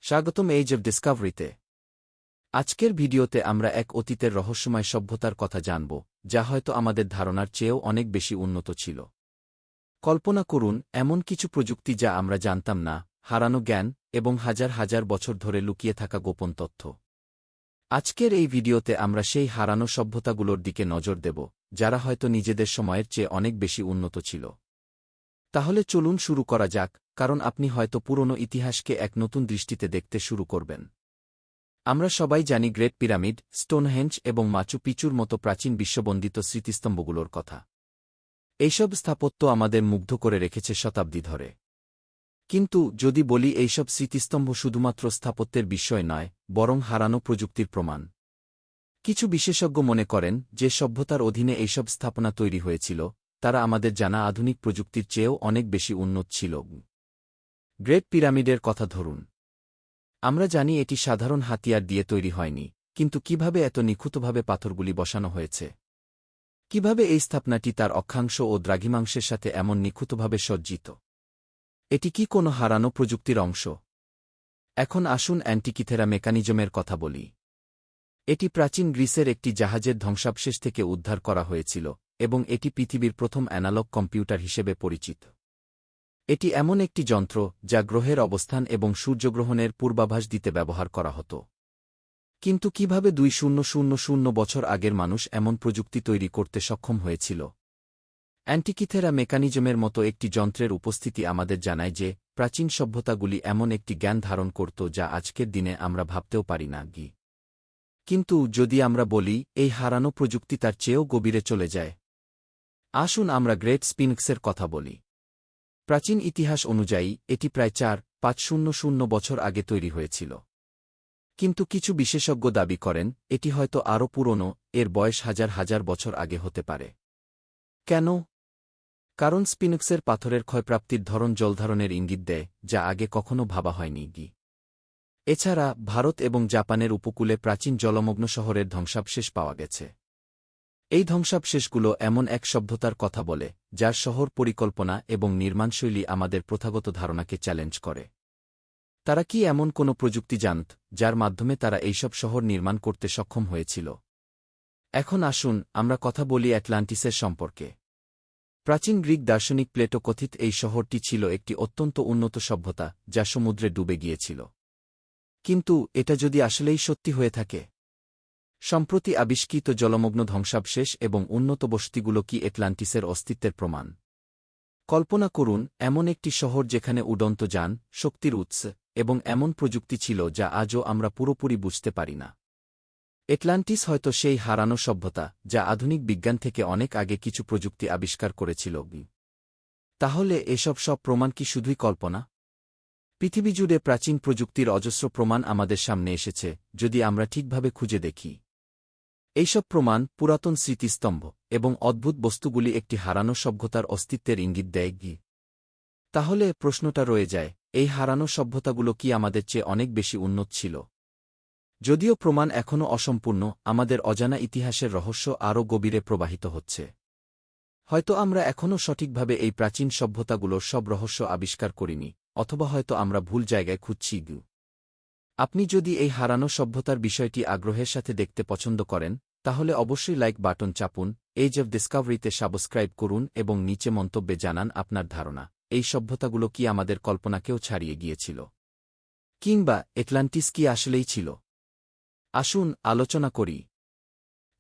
স্বাগতম age of ডিসকভারিতে। আজকের ভিডিওতে আমরা এক অতীতের রহস্যময় সভ্যতার কথা জানব, যা হয়তো আমাদের ধারণার চেয়েও অনেক বেশি উন্নত ছিল। কল্পনা করুন এমন কিছু প্রযুক্তি যা আমরা জানতাম না, হারানো জ্ঞান এবং হাজার হাজার বছর ধরে লুকিয়ে থাকা গোপন তথ্য। আজকের এই ভিডিওতে আমরা সেই হারানো সভ্যতাগুলোর দিকে নজর দেব, যারা হয়তো নিজেদের সময়ের চেয়ে অনেক বেশি উন্নত ছিল। তাহলে চলুন শুরু করা যাক, কারণ আপনি হয়তো পুরনো ইতিহাসকে এক নতুন দৃষ্টিতে দেখতে শুরু করবেন। আমরা সবাই জানি গ্রেট পিরামিড, স্টোনহেঞ্জ এবং মাচু পিচুর মতো প্রাচীন বিশ্ববন্দিত স্মৃতিস্তম্ভগুলোর কথা। এইসব স্থাপত্য আমাদের মুগ্ধ করে রেখেছে শতাব্দী ধরে। কিন্তু যদি বলি এইসব স্মৃতিস্তম্ভ শুধুমাত্র স্থাপত্যের বিষয় নয়, বরং হারানো প্রযুক্তির প্রমাণ। কিছু বিশেষজ্ঞ মনে করেন যে সভ্যতার অধীনে এইসব স্থাপনা তৈরি হয়েছিল, তারা আমাদের জানা আধুনিক প্রযুক্তির চেয়েও অনেক বেশি উন্নত ছিল। গ্রেট পিরামিডের কথা ধরুন। আমরা জানি এটি সাধারণ হাতিয়ার দিয়ে তৈরি হয়নি, কিন্তু কিভাবে এত নিখুঁতভাবে পাথরগুলি বসানো হয়েছে? কিভাবে এই স্থাপনাটি তার অক্ষাংশ ও দ্রাঘিমাংশের সাথে এমন নিখুঁতভাবে সজ্জিত? এটি কি কোনো হারানো প্রযুক্তির অংশ? এখন আসুন অ্যান্টিকিথেরা মেকানিজমের কথা বলি। এটি প্রাচীন গ্রিসের একটি জাহাজের ধ্বংসাবশেষ থেকে উদ্ধার করা হয়েছিল, এবং এটি পৃথিবীর প্রথম অ্যানালগ কম্পিউটার হিসেবে পরিচিত। এটি এমন একটি যন্ত্র যা গ্রহের অবস্থান এবং সূর্যগ্রহণের পূর্বাভাস দিতে ব্যবহার করা হতো। কিন্তু কিভাবে 2000 বছর আগের মানুষ এমন প্রযুক্তি তৈরি করতে সক্ষম হয়েছিল? অ্যান্টিকিথেরা মেকানিজমের মতো একটি যন্ত্রের উপস্থিতি আমাদের জানায় যে প্রাচীন সভ্যতাগুলি এমন একটি জ্ঞান ধারণ করত যা আজকের দিনে আমরা ভাবতেও পারি না। কিন্তু যদি আমরা বলি এই হারানো প্রযুক্তি তার চেয়েও গভীরে চলে যায়, আসুন আমরা গ্রেট স্পিনক্সের কথা বলি। প্রাচীন ইতিহাস অনুযায়ী এটি প্রায় 4,500 বছর আগে তৈরি হয়েছিল। কিন্তু কিছু বিশেষজ্ঞ দাবি করেন এটি হয়তো আরও পুরনো, এর বয়স হাজার হাজার বছর আগে হতে পারে। কেন? কারণ স্পিনক্সের পাথরের ক্ষয়প্রাপ্তির ধরন জলধারণের ইঙ্গিত দেয়, যা আগে কখনো ভাবা হয়নি। এছাড়া ভারত এবং জাপানের উপকূলে প্রাচীন জলমগ্ন শহরের ধ্বংসাবশেষ পাওয়া গেছে। এই ধ্বংসাবশেষগুলো এমন এক সভ্যতার কথা বলে, যার শহর পরিকল্পনা এবং নির্মাণশৈলী আমাদের প্রথাগত ধারণাকে চ্যালেঞ্জ করে। তারা কি এমন কোনো প্রযুক্তি জানত, যার মাধ্যমে তারা এইসব শহর নির্মাণ করতে সক্ষম হয়েছিল? এখন আসুন আমরা কথা বলি অ্যাটলান্টিসের সম্পর্কে। প্রাচীন গ্রিক দার্শনিক প্লেটো কথিত এই শহরটি ছিল একটি অত্যন্ত উন্নত সভ্যতা যা সমুদ্রে ডুবে গিয়েছিল। কিন্তু এটা যদি আসলেই সত্যি হয়ে থাকে? সম্প্রতি আবিষ্কৃত জলমগ্ন ধ্বংসাবশেষ এবং উন্নত বসতিগুলো কি অ্যাটলান্টিসের অস্তিত্বের প্রমাণ? কল্পনা করুন এমন একটি শহর যেখানে উড়ন্ত যান, শক্তির উৎস এবং এমন প্রযুক্তি ছিল যা আজও আমরা পুরোপুরি বুঝতে পারি না। অ্যাটলান্টিস হয়তো সেই হারানো সভ্যতা যা আধুনিক বিজ্ঞান থেকে অনেক আগে কিছু প্রযুক্তি আবিষ্কার করেছিল। তাহলে এসব সব প্রমাণ কি শুধুই কল্পনা? পৃথিবীজুড়ে প্রাচীন প্রযুক্তির অজস্র প্রমাণ আমাদের সামনে এসেছে, যদি আমরা ঠিকভাবে খুঁজে দেখি। এইসব প্রমাণ, পুরাতন স্মৃতিস্তম্ভ এবং অদ্ভুত বস্তুগুলি একটি হারানো সভ্যতার অস্তিত্বের ইঙ্গিত দেয়। তাহলে প্রশ্নটা রয়ে যায়, এই হারানো সভ্যতাগুলো কি আমাদের চেয়ে অনেক বেশি উন্নত ছিল? যদিও প্রমাণ এখনও অসম্পূর্ণ, আমাদের অজানা ইতিহাসের রহস্য আরও গভীরে প্রবাহিত হচ্ছে। হয়তো আমরা এখনও সঠিকভাবে এই প্রাচীন সভ্যতাগুলোর সব রহস্য আবিষ্কার করিনি, অথবা হয়তো আমরা ভুল জায়গায় খুঁজছি। আপনি যদি এই হারানো সভ্যতার বিষয়টি আগ্রহের সাথে দেখতে পছন্দ করেন, তাহলে অবশ্যই লাইক বাটন চাপুন, এজ অব ডিসকভারিতে সাবস্ক্রাইব করুন এবং নিচে মন্তব্যে জানান আপনার ধারণা, এই সভ্যতাগুলো কি আমাদের কল্পনাকেও ছাড়িয়ে গিয়েছিল? কিংবা অ্যাটলান্টিস কি আসলেই ছিল? আসুন আলোচনা করি।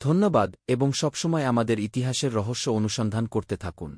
ধন্যবাদ এবং সবসময় আমাদের ইতিহাসের রহস্য অনুসন্ধান করতে থাকুন।